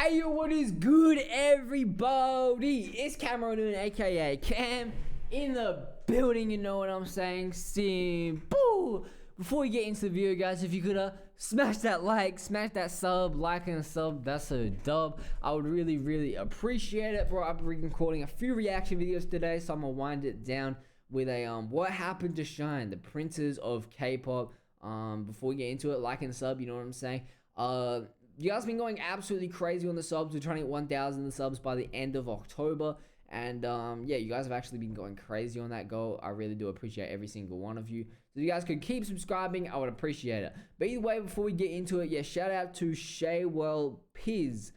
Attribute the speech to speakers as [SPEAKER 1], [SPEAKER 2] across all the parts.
[SPEAKER 1] Hey yo, what is good, everybody? It's Cameron, aka Cam, in the building. You know what I'm saying? Simple. Before we get into the video, guys, if you could smash that like, smash that sub, like and sub, that's a dub. I would really appreciate it, bro. I've been recording a few reaction videos today, so I'm gonna wind it down with a what happened to SHINee, the princes of K-pop. Before we get into it, like and sub, you know what I'm saying? You guys have been going absolutely crazy on the subs. We're trying to get 1,000 subs by the end of October. And yeah, you guys have actually been going crazy on that goal. I really do appreciate every single one of you. So if you guys could keep subscribing, I would appreciate it. But either way, before we get into it, yeah, shout out to Shaywell Piz.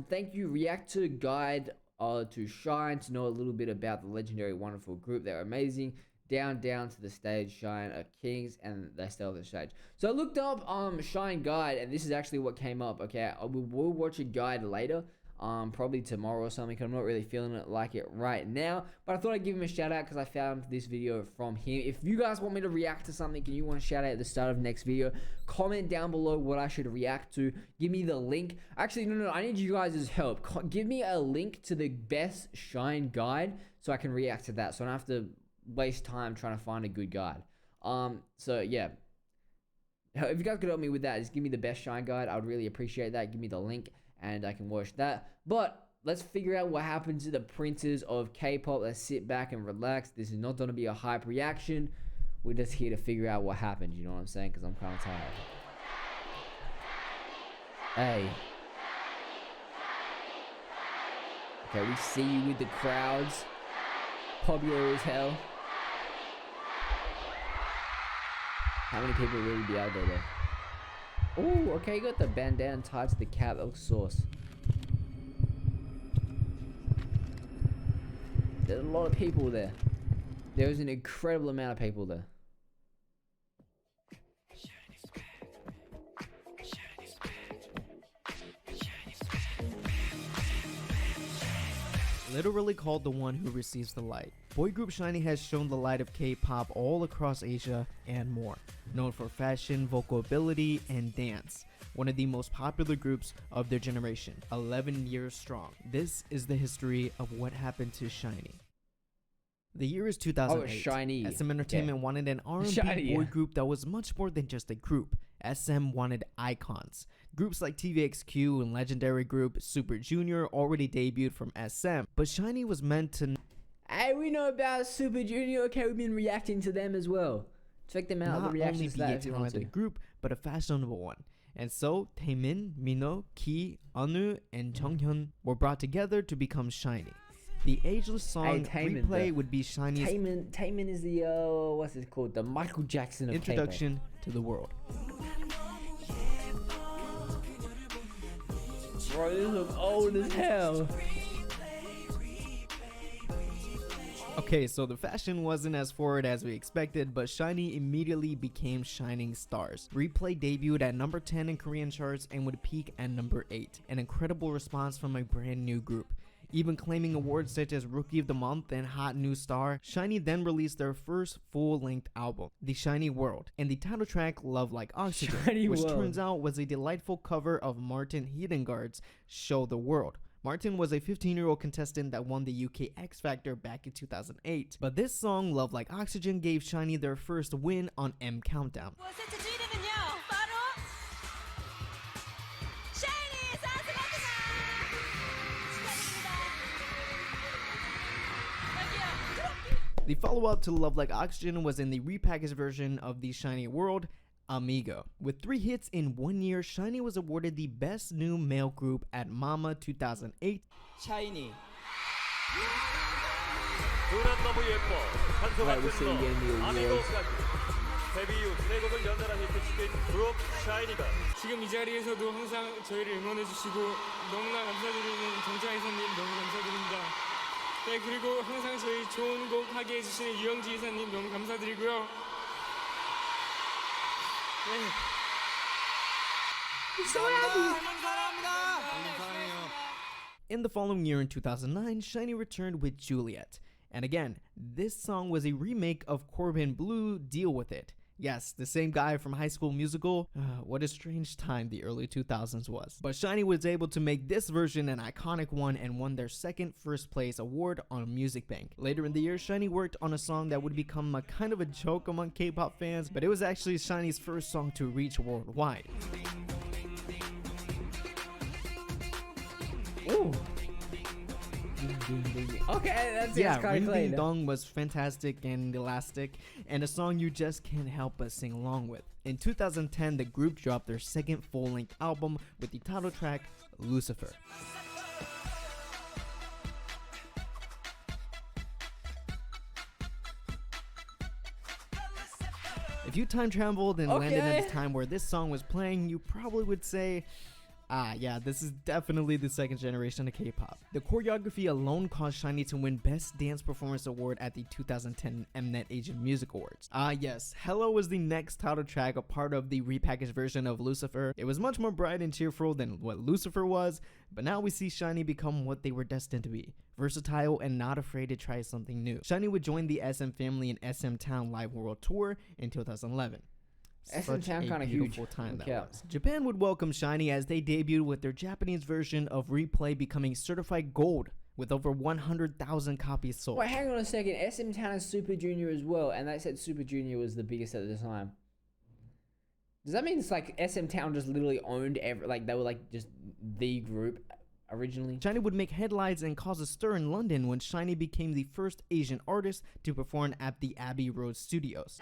[SPEAKER 1] Thank you, Reactor Guide to Shine, to know a little bit about the legendary, wonderful group. They're amazing. Down to the stage, SHINee are kings, and they stay on the stage. So I looked up SHINee guide, and this is actually what came up. Okay, we'll watch a guide later, probably tomorrow or something, because I'm not really feeling it like it right now. But I thought I'd give him a shout out because I found this video from him. If you guys want me to react to something and you want to shout out at the start of next video, comment down below what I should react to. Give me the link. Actually, no, I need you guys' help. Give me a link to the best SHINee guide so I can react to that, so I don't have to waste time trying to find a good guide. So yeah, if you guys could help me with that, just give me the best SHINee guide. I would really appreciate that. Give me the link and I can watch that. But let's figure out what happened to the princes of K-pop. Let's sit back and relax. This is not going to be a hype reaction. We're just here to figure out what happened, you know what I'm saying? Because I'm kind of tired. Hey, okay, we see you with the crowds, popular as hell. How many people really be out there though? Oh, okay, you got the bandana tied to the cap. That looks sauce. There's a lot of people there. There's an incredible amount of people there.
[SPEAKER 2] Literally called the one who receives the light. Boy group SHINee has shown the light of K-pop all across Asia and more. Known for fashion, vocal ability, and dance. One of the most popular groups of their generation, 11 years strong. This is the history of what happened to SHINee. The year is 2008.
[SPEAKER 1] Oh, SHINee.
[SPEAKER 2] SM Entertainment wanted an R&B boy group that was much more than just a group. SM wanted icons. Groups like TVXQ and legendary group Super Junior already debuted from SM, but SHINee was meant to...
[SPEAKER 1] Hey, we know about Super Junior. Okay, we've been reacting to them as well. Check them out.
[SPEAKER 2] Not
[SPEAKER 1] the reactions
[SPEAKER 2] only
[SPEAKER 1] to that
[SPEAKER 2] be a talented group, but a fashionable one. And so, taemin, minho, onew, and Jonghyun were brought together to become SHINee. The ageless song Replay would be SHINee's
[SPEAKER 1] taemin is the what's it called? The Michael Jackson of
[SPEAKER 2] introduction to the world.
[SPEAKER 1] Bro, this looks old as hell.
[SPEAKER 2] Okay, so the fashion wasn't as forward as we expected, but SHINee immediately became shining stars. Replay debuted at number 10 in Korean charts and would peak at number 8. An incredible response from a brand new group. Even claiming awards such as Rookie of the Month and Hot New Star, SHINee then released their first full-length album, The SHINee World, and the title track Love Like Oxygen, which turns out was a delightful cover of Martin Hedengaard's Show the World. Martin was a 15-year-old contestant that won the UK X Factor back in 2008. But this song, Love Like Oxygen, gave SHINee their first win on M Countdown. The follow-up to Love Like Oxygen was in the repackaged version of the SHINee World, Amigo. With 3 hits in 1 year, SHINee was awarded the Best New Male Group at MAMA 2008.
[SPEAKER 3] SHINee.
[SPEAKER 4] 데뷔 이후 세 곡을 연달아 히트시킨 그룹 샤이니가
[SPEAKER 5] 지금 이 자리에서도 항상 저희를 응원해주시고 너무나 감사드리는 정창이사님 너무 감사드립니다. 네, 그리고 항상 저희 좋은 곡 하게 해주시는 유영지 이사님 너무 감사드리고요. 네.
[SPEAKER 2] In the following year in 2009, SHINee returned with Juliet. And again, this song was a remake of Corbin Bleu, Deal With It. Yes, the same guy from High School Musical. What a strange time the early 2000s was. But SHINee was able to make this version an iconic one and won their second first place award on Music Bank. Later in the year, SHINee worked on a song that would become a kind of a joke among K-pop fans, but it was actually SHINee's first song to reach worldwide.
[SPEAKER 1] Ooh. Okay, that's
[SPEAKER 2] yeah,
[SPEAKER 1] kind
[SPEAKER 2] Ring
[SPEAKER 1] of
[SPEAKER 2] Ding
[SPEAKER 1] clean.
[SPEAKER 2] Dong was fantastic and elastic, and a song you just can't help but sing along with. In 2010, the group dropped their second full-length album with the title track, Lucifer. If you time traveled and landed at a time where this song was playing, you probably would say, yeah, this is definitely the second generation of K-pop. The choreography alone caused SHINee to win Best Dance Performance Award at the 2010 Mnet Asian Music Awards. Yes, Hello was the next title track, a part of the repackaged version of Lucifer. It was much more bright and cheerful than what Lucifer was, but now we see SHINee become what they were destined to be. Versatile and not afraid to try something new. SHINee would join the SM family in SM Town Live World Tour in 2011.
[SPEAKER 1] SM Town kind of huge.
[SPEAKER 2] Time that was. Japan would welcome SHINee as they debuted with their Japanese version of Replay, becoming certified gold with over 100,000 copies sold.
[SPEAKER 1] Wait, hang on a second. SM Town is Super Junior as well, and they said Super Junior was the biggest at the time. Does that mean it's like SM Town just literally owned like they were like just the group originally?
[SPEAKER 2] SHINee would make headlines and cause a stir in London when SHINee became the first Asian artist to perform at the Abbey Road Studios.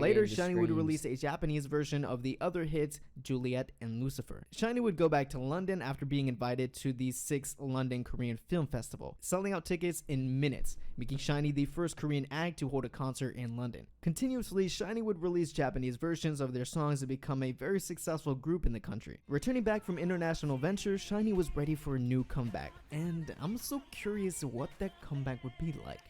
[SPEAKER 2] Later, SHINee would release a Japanese version of the other hits, Juliet and Lucifer. SHINee would go back to London after being invited to the 6th London Korean Film Festival, selling out tickets in minutes, making SHINee the first Korean act to hold a concert in London. Continuously, SHINee would release Japanese versions of their songs and become a very successful group in the country. Returning back from international ventures, SHINee was ready for a new comeback, and I'm so curious what that comeback would be like.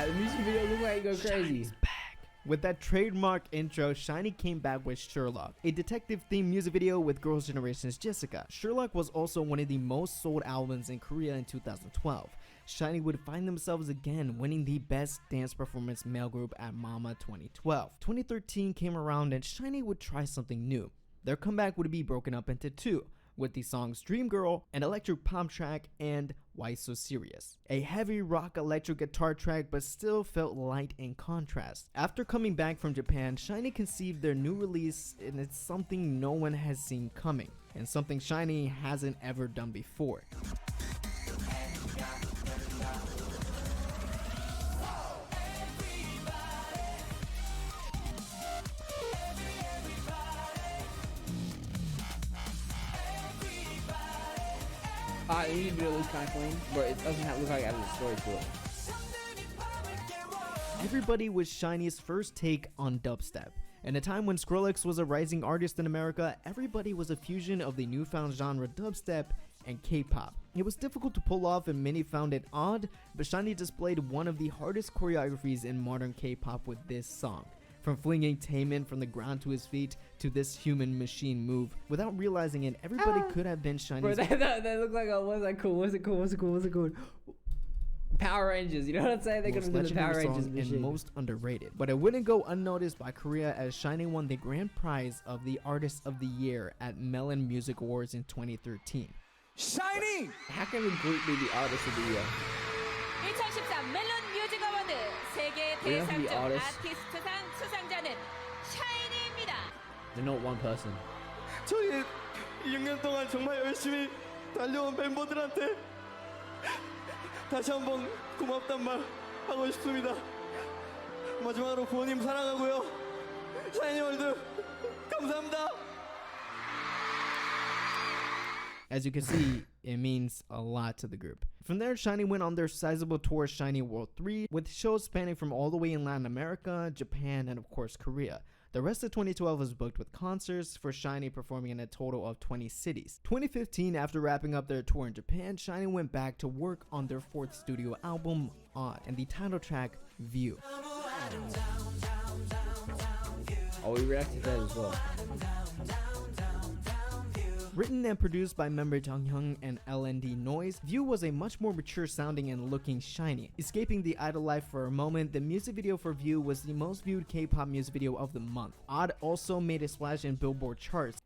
[SPEAKER 1] The music video look like it go crazy.
[SPEAKER 2] Back. With that trademark intro, SHINee came back with Sherlock, a detective-themed music video with Girls' Generation's Jessica. Sherlock was also one of the most sold albums in Korea in 2012. SHINee would find themselves again winning the Best Dance Performance Male Group at Mama 2012. 2013 came around and SHINee would try something new. Their comeback would be broken up into two, with the songs Dream Girl, an electric pop track, and Why So Serious, a heavy rock electric guitar track but still felt light in contrast. After coming back from Japan, SHINee conceived their new release, and it's something no one has seen coming, and something SHINee hasn't ever done before.
[SPEAKER 1] The music video looks kind of clean, but it doesn't look like it has a story to it.
[SPEAKER 2] Everybody was SHINee's first take on dubstep. In a time when Skrillex was a rising artist in America, everybody was a fusion of the newfound genre dubstep and K-pop. It was difficult to pull off and many found it odd, but SHINee displayed one of the hardest choreographies in modern K-pop with this song. From flinging taemin from the ground to his feet to this human machine move. Without realizing it, everybody could have been SHINee's.
[SPEAKER 1] Bro, that look like what's that cool? What's it called? Power Rangers, you know what I'm saying? They could have been the Power Rangers machine.
[SPEAKER 2] And most underrated. But it wouldn't go unnoticed by Korea as SHINee won the grand prize of the Artist of the Year at Melon Music Awards in 2013.
[SPEAKER 3] SHINee!
[SPEAKER 1] How can a group be the Artist of the Year?
[SPEAKER 6] 2013 멜론 뮤직 어워드 세계 대상 중 아티스트상 수상자는 샤이니입니다.
[SPEAKER 1] They're not one person.
[SPEAKER 3] 저희 6년 동안 정말 열심히 달려온 멤버들한테 다시 한번 고맙단 말 하고 싶습니다. 마지막으로 부모님 사랑하고요. 샤이니월드 감사합니다.
[SPEAKER 2] As you can see, it means a lot to the group. From there, SHINee went on their sizable tour SHINee World 3, with shows spanning from all the way in Latin America, Japan, and of course Korea. The rest of 2012 was booked with concerts, for SHINee performing in a total of 20 cities. 2015, after wrapping up their tour in Japan, SHINee went back to work on their 4th studio album, Odd, and the title track, View.
[SPEAKER 1] Oh, we reacted to that as well.
[SPEAKER 2] Written and produced by member Jonghyun and LND Noise, View was a much more mature sounding and looking SHINee. Escaping the idol life for a moment, the music video for View was the most viewed K-pop music video of the month. Odd also made a splash in Billboard charts.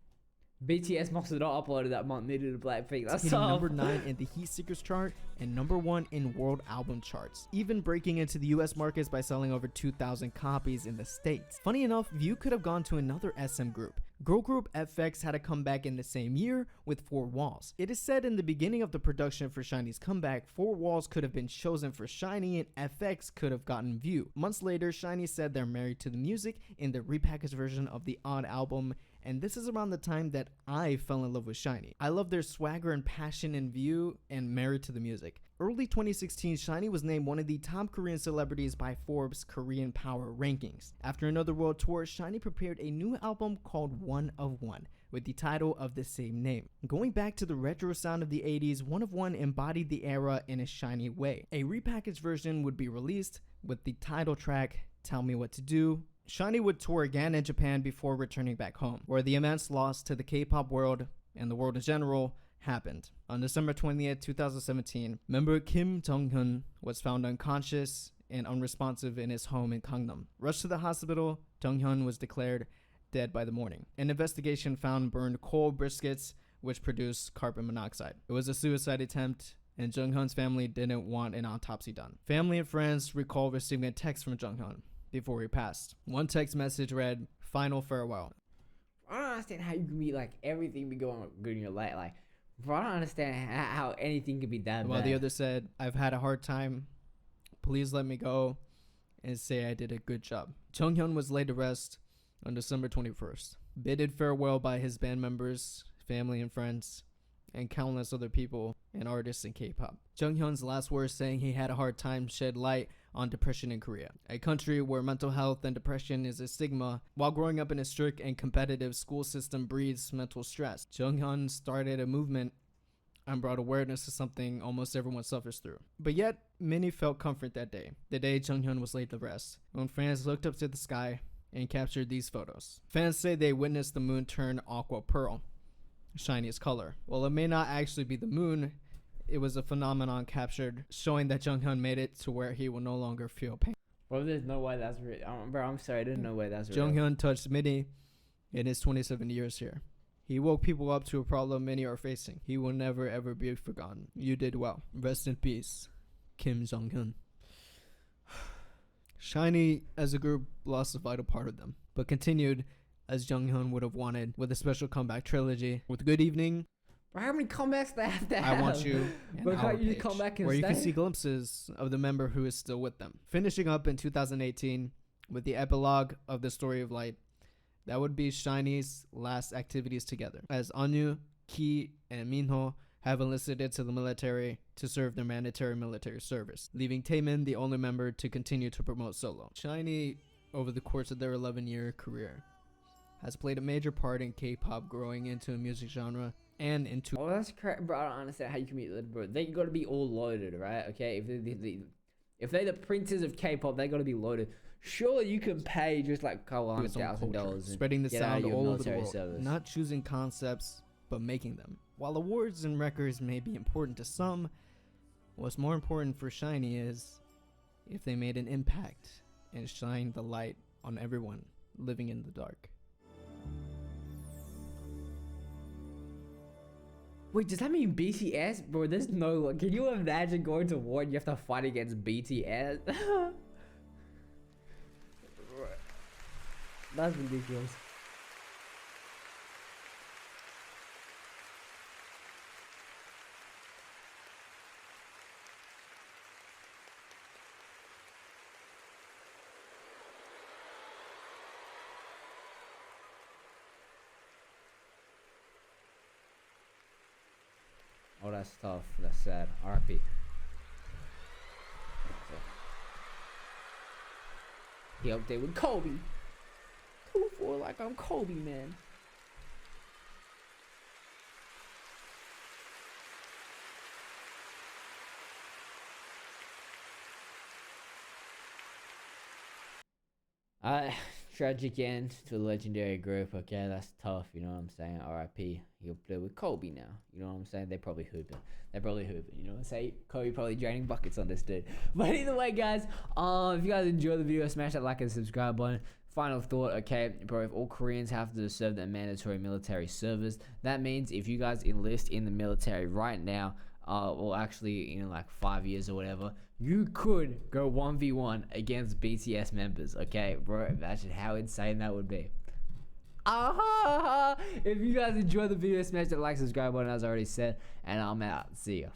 [SPEAKER 1] BTS must have not uploaded that month, neither did Blackpink. That's
[SPEAKER 2] hitting
[SPEAKER 1] tough.
[SPEAKER 2] number 9 in the Heat Seekers chart and number 1 in world album charts, even breaking into the US markets by selling over 2,000 copies in the States. Funny enough, View could have gone to another SM group. Girl group FX had a comeback in the same year with 4 Walls. It is said in the beginning of the production for SHINee's comeback, 4 Walls could have been chosen for SHINee and FX could have gotten View. Months later, SHINee said they're married to the music in the repackaged version of the Odd album, and this is around the time that I fell in love with SHINee. I love their swagger and passion in View and Married to the Music. Early 2016, SHINee was named one of the top Korean celebrities by Forbes Korean Power Rankings. After another world tour, SHINee prepared a new album called One of One, with the title of the same name. Going back to the retro sound of the 80s, One of One embodied the era in a SHINee way. A repackaged version would be released with the title track, Tell Me What to Do. SHINee would tour again in Japan before returning back home, where the immense loss to the K-pop world and the world in general happened. On December 20th, 2017, member Kim Jonghyun was found unconscious and unresponsive in his home in Gangnam. Rushed to the hospital, Jonghyun was declared dead by the morning. An investigation found burned coal briquettes, which produced carbon monoxide. It was a suicide attempt, and Jonghyun's family didn't want an autopsy done. Family and friends recall receiving a text from Jonghyun before he passed. One text message read, "Final farewell."
[SPEAKER 1] I don't understand how you can be like everything be going good in your life. Like, bro, I don't understand how anything could be that
[SPEAKER 2] While
[SPEAKER 1] bad.
[SPEAKER 2] the other said, "I've had a hard time. Please let me go and say I did a good job." Jonghyun was laid to rest on December 21st. Bidded farewell by his band members, family and friends, and countless other people and artists in K-pop. Jonghyun's last words saying he had a hard time shed light on depression in Korea, a country where mental health and depression is a stigma. While growing up in a strict and competitive school system breeds mental stress, Jonghyun started a movement and brought awareness to something almost everyone suffers through. But yet, many felt comfort that day, the day Jonghyun was laid to rest, when fans looked up to the sky and captured these photos. Fans say they witnessed the moon turn aqua pearl, shiniest color. While it may not actually be the moon, it was a phenomenon captured, showing that Jonghyun made it to where he will no longer feel pain.
[SPEAKER 1] Bro, there's no way that's real. Bro, I'm sorry, there's no way that's real.
[SPEAKER 2] Jonghyun touched many in his 27 years here. He woke people up to a problem many are facing. He will never ever be forgotten. You did well. Rest in peace, Kim Jonghyun. SHINee as a group lost a vital part of them, but continued as Jonghyun would have wanted with a special comeback trilogy with Good Evening,
[SPEAKER 1] Bro, how many comebacks they have to have?
[SPEAKER 2] I Want You, and
[SPEAKER 1] Bro,
[SPEAKER 2] Our
[SPEAKER 1] can't you just
[SPEAKER 2] Page,
[SPEAKER 1] come back and
[SPEAKER 2] where you can
[SPEAKER 1] stay?
[SPEAKER 2] see glimpses of the member who is still with them. Finishing up in 2018 with the epilogue of The Story of Light. That would be SHINee's last activities together, as onew, Key, and Minho have enlisted into the military to serve their mandatory military service, leaving Taemin the only member to continue to promote solo. SHINee, over the course of their 11-year career, has played a major part in K-pop growing into a music genre and into...
[SPEAKER 1] Oh, that's correct, bro. I don't understand how you can be, bro. They gotta be all loaded, right? Okay, if they're the princes of K-pop, they gotta be loaded. Surely you can pay just like a couple $100,000,
[SPEAKER 2] spreading the sound all over the world,
[SPEAKER 1] service.
[SPEAKER 2] not choosing concepts but making them. While awards and records may be important to some, what's more important for SHINee is if they made an impact and shined the light on everyone living in the dark.
[SPEAKER 1] Wait, does that mean BTS? Bro, there's no... Can you imagine going to war and you have to fight against BTS? That's ridiculous. Oh, that's tough. That's sad. RP. He up there with Kobe. 2-4. or like I'm Kobe, man. Tragic end to a legendary group. Okay, that's tough. You know what I'm saying? R.I.P. He'll play with Kobe now. You know what I'm saying? They're probably hooping. You know what I'm saying? Kobe probably draining buckets on this dude. But either way, guys, if you guys enjoyed the video, smash that like and subscribe button. Final thought, okay, bro, if all Koreans have to serve their mandatory military service, that means if you guys enlist in the military right now, well, actually, in like 5 years or whatever, you could go 1v1 against BTS members, okay? Bro, imagine how insane that would be. If you guys enjoyed the video, smash that like, subscribe button, as I already said, and I'm out. See ya.